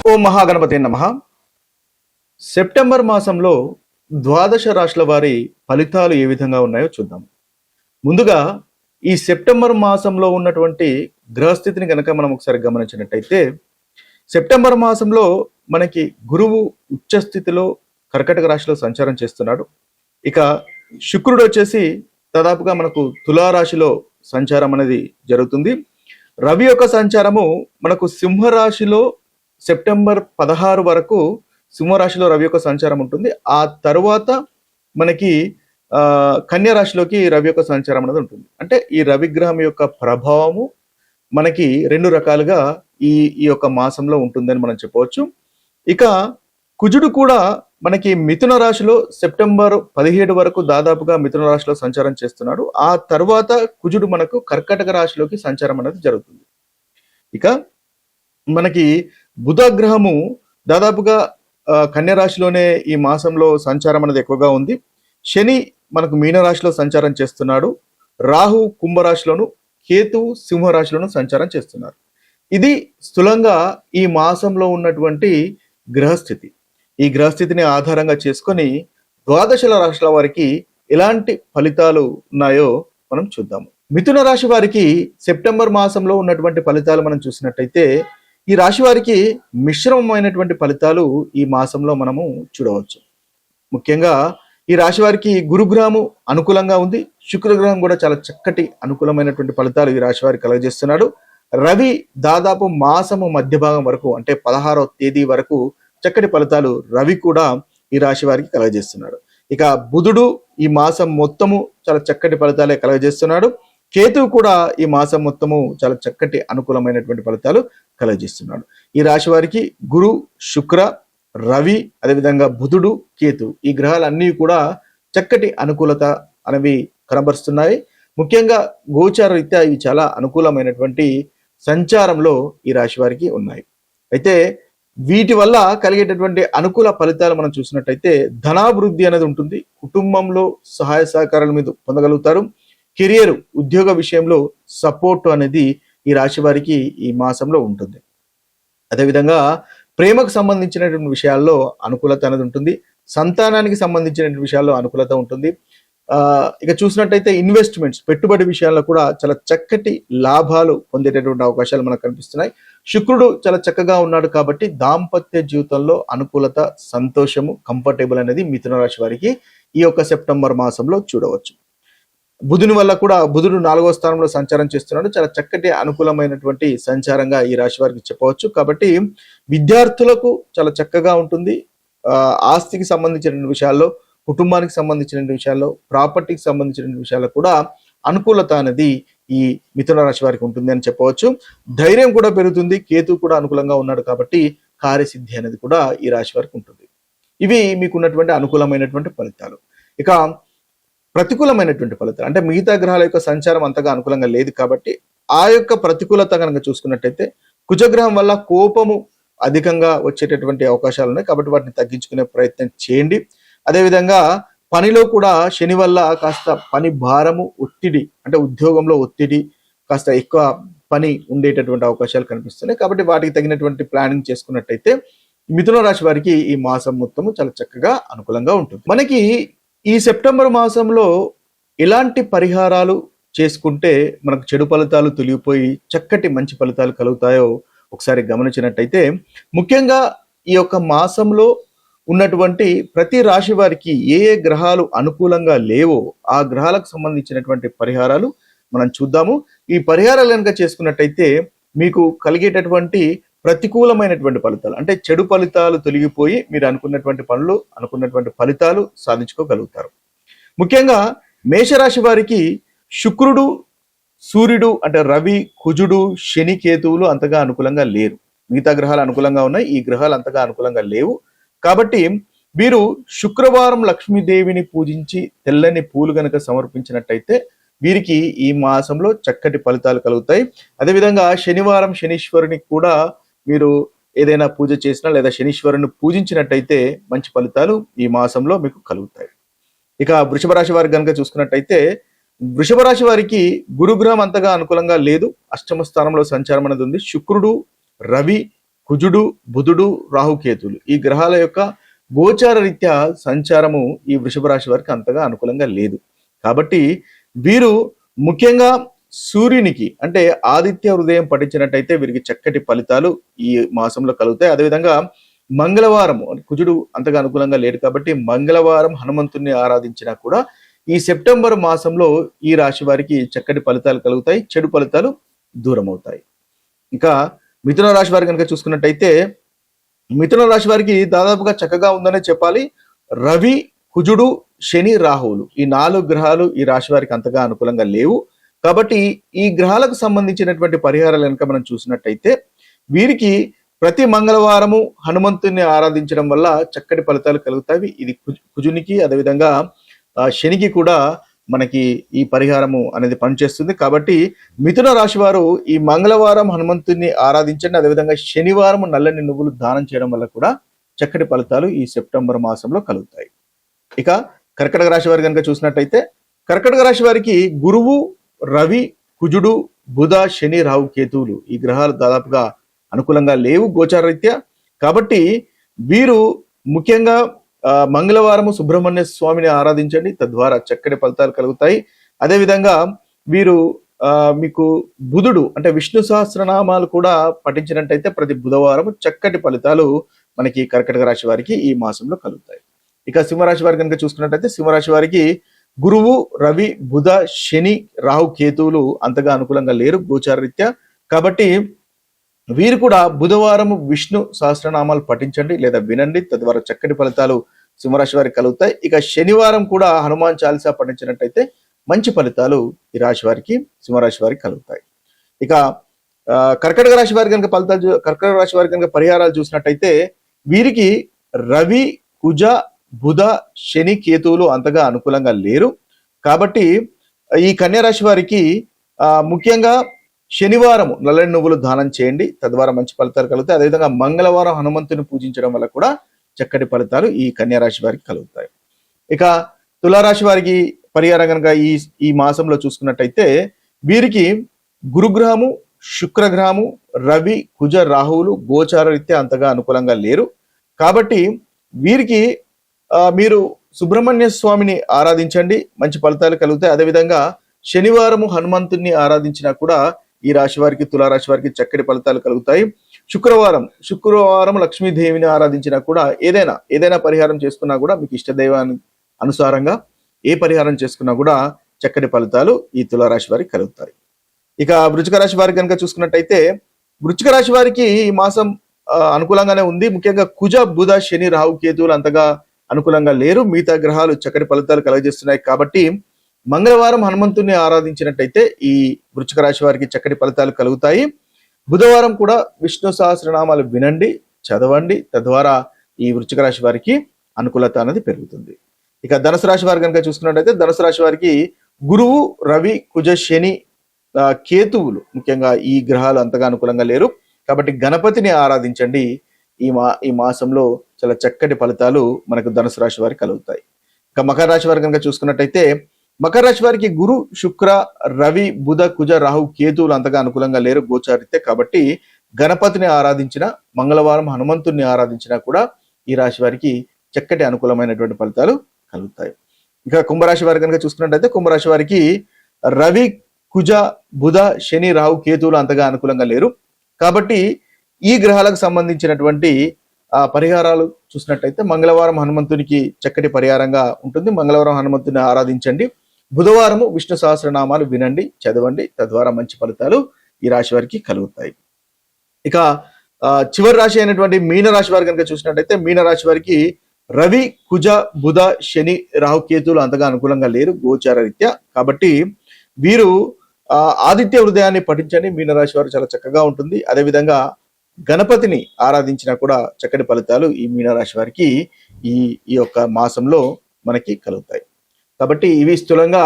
ఓం మహాగణపతి నమః. సెప్టెంబర్ మాసంలో ద్వాదశ రాశుల వారి ఫలితాలు ఏ విధంగా ఉన్నాయో చూద్దాం. ముందుగా ఈ సెప్టెంబర్ మాసంలో ఉన్నటువంటి గ్రహస్థితిని కనుక మనం ఒకసారి గమనించినట్టయితే, సెప్టెంబర్ మాసంలో మనకి గురువు ఉచ్చ స్థితిలో కర్కటక రాశిలో సంచారం చేస్తున్నాడు. ఇక శుక్రుడు వచ్చేసి దాదాపుగా మనకు తులారాశిలో సంచారం అనేది జరుగుతుంది. రవి యొక్క సంచారము మనకు సింహరాశిలో సెప్టెంబర్ 16 వరకు సింహరాశిలో రవి యొక్క సంచారం ఉంటుంది. ఆ తరువాత మనకి కన్యా రాశిలోకి రవి యొక్క సంచారం అనేది ఉంటుంది. అంటే ఈ రవి గ్రహం యొక్క ప్రభావము మనకి రెండు రకాలుగా ఈ యొక్క మాసంలో ఉంటుందని మనం చెప్పవచ్చు. ఇక కుజుడు కూడా మనకి మిథున రాశిలో సెప్టెంబర్ 17 వరకు దాదాపుగా మిథున రాశిలో సంచారం చేస్తున్నాడు. ఆ తర్వాత కుజుడు మనకు కర్కటక రాశిలోకి సంచారం అనేది జరుగుతుంది. ఇక మనకి బుధ గ్రహము దాదాపుగా కన్యా రాశిలోనే ఈ మాసంలో సంచారం అనేది ఎక్కువగా ఉంది. శని మనకు మీనరాశిలో సంచారం చేస్తున్నాడు. రాహు కుంభరాశిలోను, కేతు సింహరాశిలోను సంచారం చేస్తున్నారు. ఇది స్థూలంగా ఈ మాసంలో ఉన్నటువంటి గ్రహస్థితి. ఈ గ్రహస్థితిని ఆధారంగా చేసుకొని ద్వాదశ రాశుల వారికి ఎలాంటి ఫలితాలు ఉన్నాయో మనం చూద్దాము. మిథున రాశి వారికి సెప్టెంబర్ మాసంలో ఉన్నటువంటి ఫలితాలు మనం చూసినట్టయితే, ఈ రాశి వారికి మిశ్రమమైనటువంటి ఫలితాలు ఈ మాసంలో మనము చూడవచ్చు. ముఖ్యంగా ఈ రాశి వారికి గురుగ్రహము అనుకూలంగా ఉంది. శుక్రగ్రహం కూడా చాలా చక్కటి అనుకూలమైనటువంటి ఫలితాలు ఈ రాశి వారికి కలగజేస్తున్నాడు. రవి దాదాపు మాసము మధ్య భాగం వరకు అంటే 16వ తేదీ వరకు చక్కటి ఫలితాలు రవి కూడా ఈ రాశి వారికి కలగజేస్తున్నాడు. ఇక బుధుడు ఈ మాసం మొత్తము చాలా చక్కటి ఫలితాలే కలగజేస్తున్నాడు. కేతువు కూడా ఈ మాసం మొత్తము చాలా చక్కటి అనుకూలమైనటువంటి ఫలితాలు కలగజేస్తున్నాడు. ఈ రాశి వారికి గురు, శుక్ర, రవి, అదేవిధంగా బుధుడు, కేతు ఈ గ్రహాలన్నీ కూడా చక్కటి అనుకూలత అనేవి కనబరుస్తున్నాయి. ముఖ్యంగా గోచార రీత్యా ఇవి చాలా అనుకూలమైనటువంటి సంచారంలో ఈ రాశి వారికి ఉన్నాయి. అయితే వీటి వల్ల కలిగేటటువంటి అనుకూల ఫలితాలు మనం చూసినట్టయితే, ధనాభివృద్ధి అనేది ఉంటుంది. కుటుంబంలో సహాయ సహకారాల మీద పొందగలుగుతారు. కెరియర్, ఉద్యోగ విషయంలో సపోర్ట్ అనేది ఈ రాశి వారికి ఈ మాసంలో ఉంటుంది. అదేవిధంగా ప్రేమకు సంబంధించినటువంటి విషయాల్లో అనుకూలత అనేది ఉంటుంది. సంతానానికి సంబంధించినటువంటి విషయాల్లో అనుకూలత ఉంటుంది. ఇక చూసినట్టయితే ఇన్వెస్ట్మెంట్స్, పెట్టుబడి విషయాల్లో కూడా చాలా చక్కటి లాభాలు పొందేటటువంటి అవకాశాలు మనకు కనిపిస్తున్నాయి. శుక్రుడు చాలా చక్కగా ఉన్నాడు కాబట్టి దాంపత్య జీవితంలో అనుకూలత, సంతోషము, కంఫర్టబుల్ అనేది మిథున రాశి వారికి ఈ యొక్క సెప్టెంబర్ మాసంలో చూడవచ్చు. బుధుని వల్ల కూడా బుధుడు 4వ స్థానంలో సంచారం చేస్తున్నాడు. చాలా చక్కటి అనుకూలమైనటువంటి సంచారంగా ఈ రాశి వారికి చెప్పవచ్చు. కాబట్టి విద్యార్థులకు చాలా చక్కగా ఉంటుంది. ఆస్తికి సంబంధించిన విషయాల్లో, కుటుంబానికి సంబంధించిన విషయాల్లో, ప్రాపర్టీకి సంబంధించిన విషయాల్లో కూడా అనుకూలత అనేది ఈ మిథున రాశి వారికి ఉంటుంది అని చెప్పవచ్చు. ధైర్యం కూడా పెరుగుతుంది. కేతు కూడా అనుకూలంగా ఉన్నాడు కాబట్టి కార్యసిద్ధి అనేది కూడా ఈ రాశి వారికి ఉంటుంది. ఇవి మీకున్నటువంటి అనుకూలమైనటువంటి ఫలితాలు. ఇక ప్రతికూలమైనటువంటి ఫలితాలు అంటే మిగతా గ్రహాల యొక్క సంచారం అంతగా అనుకూలంగా లేదు కాబట్టి ఆ యొక్క ప్రతికూలత కనుక చూసుకున్నట్టయితే, కుజగ్రహం వల్ల కోపము అధికంగా వచ్చేటటువంటి అవకాశాలు ఉన్నాయి కాబట్టి వాటిని తగ్గించుకునే ప్రయత్నం చేయండి. అదేవిధంగా పనిలో కూడా శని వల్ల కాస్త పని భారము, ఒత్తిడి అంటే ఉద్యోగంలో ఒత్తిడి, కాస్త ఎక్కువ పని ఉండేటటువంటి అవకాశాలు కనిపిస్తున్నాయి. కాబట్టి వాటికి తగినటువంటి ప్లానింగ్ చేసుకున్నట్టయితే మిథున రాశి వారికి ఈ మాసం మొత్తము చాలా చక్కగా అనుకూలంగా ఉంటుంది. మనకి ఈ సెప్టెంబర్ మాసంలో ఎలాంటి పరిహారాలు చేసుకుంటే మనకు చెడు ఫలితాలు తొలగిపోయి చక్కటి మంచి ఫలితాలు కలుగుతాయో ఒకసారి గమనించినట్టయితే, ముఖ్యంగా ఈ యొక్క మాసంలో ఉన్నటువంటి ప్రతి రాశి వారికి ఏ ఏ గ్రహాలు అనుకూలంగా లేవో ఆ గ్రహాలకు సంబంధించినటువంటి పరిహారాలు మనం చూద్దాము. ఈ పరిహారాలు కనుక చేసుకున్నట్టయితే మీకు కలిగేటటువంటి ప్రతికూలమైనటువంటి ఫలితాలు అంటే చెడు ఫలితాలు తొలగిపోయి మీరు అనుకున్నటువంటి పనులు, అనుకున్నటువంటి ఫలితాలు సాధించుకోగలుగుతారు. ముఖ్యంగా మేషరాశి వారికి శుక్రుడు, సూర్యుడు అంటే రవి, కుజుడు, శని, కేతువులు అంతగా అనుకూలంగా లేరు. మిగతా గ్రహాలు అనుకూలంగా ఉన్నాయి, ఈ గ్రహాలు అంతగా అనుకూలంగా లేవు. కాబట్టి వీరు శుక్రవారం లక్ష్మీదేవిని పూజించి తెల్లని పూలు గనక సమర్పించినట్టయితే వీరికి ఈ మాసంలో చక్కటి ఫలితాలు కలుగుతాయి. అదేవిధంగా శనివారం శనీశ్వరునికి కూడా మీరు ఏదైనా పూజ చేసినా లేదా శనీశ్వరుని పూజించినట్టయితే మంచి ఫలితాలు ఈ మాసంలో మీకు కలుగుతాయి. ఇక వృషభ రాశి వారికి కనుక చూసుకున్నట్టయితే, వృషభ రాశి వారికి గురుగ్రహం అంతగా అనుకూలంగా లేదు. అష్టమ స్థానంలో సంచారం అనేది ఉంది. శుక్రుడు, రవి, కుజుడు, బుధుడు, రాహుకేతులు ఈ గ్రహాల యొక్క గోచార రీత్యా సంచారము ఈ వృషభ రాశి వారికి అంతగా అనుకూలంగా లేదు. కాబట్టి వీరు ముఖ్యంగా సూర్యునికి అంటే ఆదిత్య హృదయం పఠించినట్టయితే వీరికి చక్కటి ఫలితాలు ఈ మాసంలో కలుగుతాయి. అదేవిధంగా మంగళవారం, కుజుడు అంతగా అనుకూలంగా లేడు కాబట్టి మంగళవారం హనుమంతుణ్ణి ఆరాధించినా కూడా ఈ సెప్టెంబర్ మాసంలో ఈ రాశి వారికి చక్కటి ఫలితాలు కలుగుతాయి, చెడు ఫలితాలు దూరం అవుతాయి. ఇంకా మిథున రాశి వారి కనుక చూసుకున్నట్టయితే మిథున రాశి వారికి దాదాపుగా చక్కగా ఉందనే చెప్పాలి. రవి, కుజుడు, శని, రాహువులు ఈ 4 గ్రహాలు ఈ రాశి వారికి అంతగా అనుకూలంగా లేవు. కాబట్టి ఈ గ్రహాలకు సంబంధించినటువంటి పరిహారాలు కనుక మనం చూసినట్టయితే వీరికి ప్రతి మంగళవారము హనుమంతుని ఆరాధించడం వల్ల చక్కటి ఫలితాలు కలుగుతాయి. ఇది కుజునికి అదేవిధంగా శనికి కూడా మనకి ఈ పరిహారము అనేది పనిచేస్తుంది. కాబట్టి మిథున రాశి వారు ఈ మంగళవారం హనుమంతుని ఆరాధించండి. అదేవిధంగా శనివారం నల్లని నువ్వులు దానం చేయడం వల్ల కూడా చక్కటి ఫలితాలు ఈ సెప్టెంబర్ మాసంలో కలుగుతాయి. ఇక కర్కటక రాశి వారి కనుక చూసినట్టయితే కర్కటక రాశి వారికి గురువు, రవి, కుజుడు, బుధ, శని, రాహు, కేతువులు ఈ గ్రహాలు దాదాపుగా అనుకూలంగా లేవు గోచారరీత్యా. కాబట్టి వీరు ముఖ్యంగా మంగళవారము సుబ్రహ్మణ్య స్వామిని ఆరాధించండి, తద్వారా చక్కటి ఫలితాలు కలుగుతాయి. అదేవిధంగా వీరు మీకు బుధుడు అంటే విష్ణు సహస్రనామాలు కూడా పఠించినట్టయితే ప్రతి బుధవారం చక్కటి ఫలితాలు మనకి కర్కటక రాశి వారికి ఈ మాసంలో కలుగుతాయి. ఇక సింహరాశి వారి కనుక చూసుకున్నట్టయితే సింహరాశి వారికి గురువు, రవి, బుధ, శని, రాహు, కేతువులు అంతగా అనుకూలంగా లేరు గోచారరీత్యా. కాబట్టి వీరు కూడా బుధవారం విష్ణు సహస్రనామాలు పఠించండి లేదా వినండి, తద్వారా చక్కటి ఫలితాలు సింహరాశి వారికి కలుగుతాయి. ఇక శనివారం కూడా హనుమాన్ చాలీసా పఠించినట్టయితే మంచి ఫలితాలు ఈ రాశి వారికి సింహరాశి వారికి కలుగుతాయి. ఇక కర్కటక రాశి వారి కనుక కర్కటక రాశి వారి కనుక పరిహారాలు చూసినట్టయితే వీరికి రవి, కుజ, బుధ, శని, కేతువులు అంతగా అనుకూలంగా లేరు. కాబట్టి ఈ కన్యా రాశి వారికి ముఖ్యంగా శనివారం నల్లని నువ్వులు దానం చేయండి, తద్వారా మంచి ఫలితాలు కలుగుతాయి. అదేవిధంగా మంగళవారం హనుమంతుని పూజించడం వల్ల కూడా చక్కటి ఫలితాలు ఈ కన్యా రాశి వారికి కలుగుతాయి. ఇక తులారాశి వారికి పరిహారం కనుక ఈ మాసంలో చూసుకున్నట్టయితే వీరికి గురుగ్రహము, శుక్రగ్రహము, రవి, కుజ, రాహువులు గోచార రీత్యా అంతగా అనుకూలంగా లేరు. కాబట్టి వీరికి మీరు సుబ్రహ్మణ్య స్వామిని ఆరాధించండి, మంచి ఫలితాలు కలుగుతాయి. అదేవిధంగా శనివారము హనుమంతుని ఆరాధించినా కూడా ఈ రాశి వారికి తులారాశి వారికి చక్కటి ఫలితాలు కలుగుతాయి. శుక్రవారం లక్ష్మీదేవిని ఆరాధించినా కూడా ఏదైనా పరిహారం చేసుకున్నా కూడా మీకు ఇష్టదైవాన్ని అనుసారంగా ఏ పరిహారం చేసుకున్నా కూడా చక్కటి ఫలితాలు ఈ తులారాశి వారికి కలుగుతాయి. ఇక వృశ్చిక రాశి వారికి కనుక చూసుకున్నట్టయితే వృశ్చిక రాశి వారికి ఈ మాసం అనుకూలంగానే ఉంది. ముఖ్యంగా కుజ, బుధ, శని, రాహు, కేతువులు అంతగా అనుకూలంగా లేరు. మిగతా గ్రహాలు చక్కటి ఫలితాలు కలుగజేస్తున్నాయి. కాబట్టి మంగళవారం హనుమంతుని ఆరాధించినట్టయితే ఈ వృశ్చిక రాశి వారికి చక్కటి ఫలితాలు కలుగుతాయి. బుధవారం కూడా విష్ణు సహస్రనామాలు వినండి, చదవండి, తద్వారా ఈ వృశ్చిక రాశి వారికి అనుకూలత అనేది పెరుగుతుంది. ఇక ధనుసు రాశి వారి కనుక చూసుకున్నట్టయితే ధనుసు రాశి వారికి గురువు, రవి, కుజ, శని, కేతువులు ముఖ్యంగా ఈ గ్రహాలు అంతగా అనుకూలంగా లేరు. కాబట్టి గణపతిని ఆరాధించండి. ఈ మాసంలో చాలా చక్కటి ఫలితాలు మనకు ధనుసు రాశి వారికి కలుగుతాయి. ఇక మకర రాశి వారి కనుక చూసుకున్నట్టయితే మకర రాశి వారికి గురు, శుక్ర, రవి, బుధ, కుజ, రాహు, కేతువులు అంతగా అనుకూలంగా లేరు గోచారితే. కాబట్టి గణపతిని ఆరాధించిన, మంగళవారం హనుమంతుని ఆరాధించినా కూడా ఈ రాశి వారికి చక్కటి అనుకూలమైనటువంటి ఫలితాలు కలుగుతాయి. ఇక కుంభరాశి వారి కనుక చూసుకున్నట్టయితే కుంభరాశి వారికి రవి, కుజ, బుధ, శని, రాహు, కేతువులు అంతగా అనుకూలంగా లేరు. కాబట్టి ఈ గ్రహాలకు సంబంధించినటువంటి పరిహారాలు చూసినట్టయితే మంగళవారం హనుమంతునికి చక్కటి పరిహారంగా ఉంటుంది. మంగళవారం హనుమంతుని ఆరాధించండి. బుధవారము విష్ణు సహస్రనామాలు వినండి, చదవండి, తద్వారా మంచి ఫలితాలు ఈ రాశి వారికి కలుగుతాయి. ఇక చివరి రాశి అయినటువంటి మీనరాశి వారి కనుక చూసినట్టయితే మీనరాశి వారికి రవి, కుజ, బుధ, శని, రాహు, కేతువులు అంతగా అనుకూలంగా లేరు గోచార రీత్యా. కాబట్టి వీరు ఆదిత్య హృదయాన్ని పఠించండి. మీనరాశి వారు చాలా చక్కగా ఉంటుంది. అదేవిధంగా గణపతిని ఆరాధించినా కూడా చక్కటి ఫలితాలు ఈ మీనరాశి వారికి ఈ యొక్క మాసంలో మనకి కలుగుతాయి. కాబట్టి ఇవి స్థూలంగా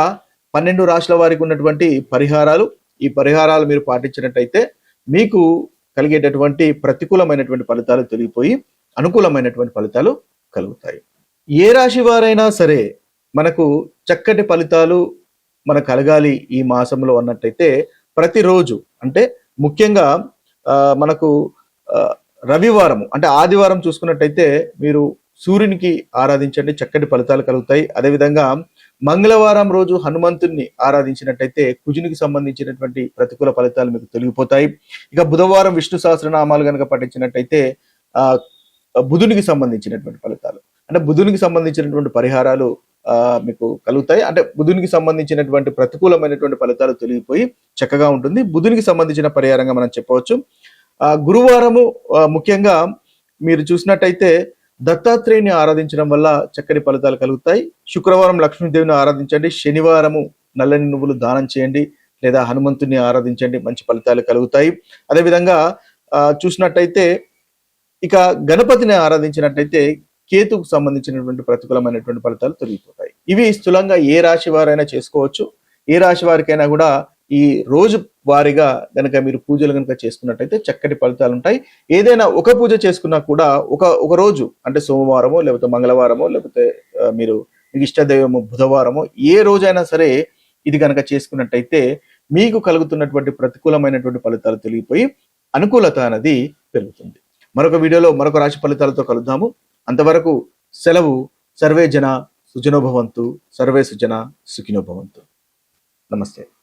12 రాశుల వారికి ఉన్నటువంటి పరిహారాలు. ఈ పరిహారాలు మీరు పాటించినట్టయితే మీకు కలిగేటటువంటి ప్రతికూలమైనటువంటి ఫలితాలు తొలగిపోయి అనుకూలమైనటువంటి ఫలితాలు కలుగుతాయి. ఏ రాశి వారైనా సరే మనకు చక్కటి ఫలితాలు మనకు కలగాలి ఈ మాసంలో అన్నట్టయితే ప్రతిరోజు అంటే ముఖ్యంగా మనకు రవివారం అంటే ఆదివారం చూసుకున్నట్టయితే మీరు సూర్యునికి ఆరాధించండి, చక్కటి ఫలితాలు కలుగుతాయి. అదేవిధంగా మంగళవారం రోజు హనుమంతుణ్ణి ఆరాధించినట్టయితే కుజునికి సంబంధించినటువంటి ప్రతికూల ఫలితాలు మీకు తొలగిపోతాయి. ఇక బుధవారం విష్ణు సహస్రనామాలు కనుక పఠించినట్టయితే ఆ బుధునికి సంబంధించినటువంటి ఫలితాలు అంటే బుధునికి సంబంధించినటువంటి పరిహారాలు మీకు కలుగుతాయి. అంటే బుధునికి సంబంధించినటువంటి ప్రతికూలమైనటువంటి ఫలితాలు తొలగిపోయి చక్కగా ఉంటుంది. బుధునికి సంబంధించిన పరిహారంగా మనం చెప్పవచ్చు. గురువారము ముఖ్యంగా మీరు చూసినట్టయితే దత్తాత్రేయుని ఆరాధించడం వల్ల చక్కటి ఫలితాలు కలుగుతాయి. శుక్రవారం లక్ష్మీదేవిని ఆరాధించండి. శనివారము నల్లని నువ్వులు దానం చేయండి లేదా హనుమంతుని ఆరాధించండి, మంచి ఫలితాలు కలుగుతాయి. అదేవిధంగా చూసినట్టయితే ఇక గణపతిని ఆరాధించినట్టయితే కేతుకు సంబంధించినటువంటి ప్రతికూలమైనటువంటి ఫలితాలు తొలగిపోతాయి. ఇవి స్థూలంగా ఏ రాశి వారైనా చేసుకోవచ్చు. ఏ రాశి వారికైనా కూడా ఈ రోజు వారిగా గనక మీరు పూజలు కనుక చేసుకున్నట్టయితే చక్కటి ఫలితాలు ఉంటాయి. ఏదైనా ఒక పూజ చేసుకున్నా కూడా ఒక రోజు అంటే సోమవారమో లేకపోతే మంగళవారమో లేకపోతే మీకు ఇష్టదైవము బుధవారమో ఏ రోజైనా సరే ఇది కనుక చేసుకున్నట్టయితే మీకు కలుగుతున్నటువంటి ప్రతికూలమైనటువంటి ఫలితాలు తొలగిపోయి అనుకూలత అనేది పెరుగుతుంది. మరొక వీడియోలో మరొక రాశి ఫలితాలతో కలుద్దాము. అంతవరకు సెలవు. సర్వే జన సుజనో భవంతు, సర్వే సుజన సుఖినో భవంతు. నమస్తే.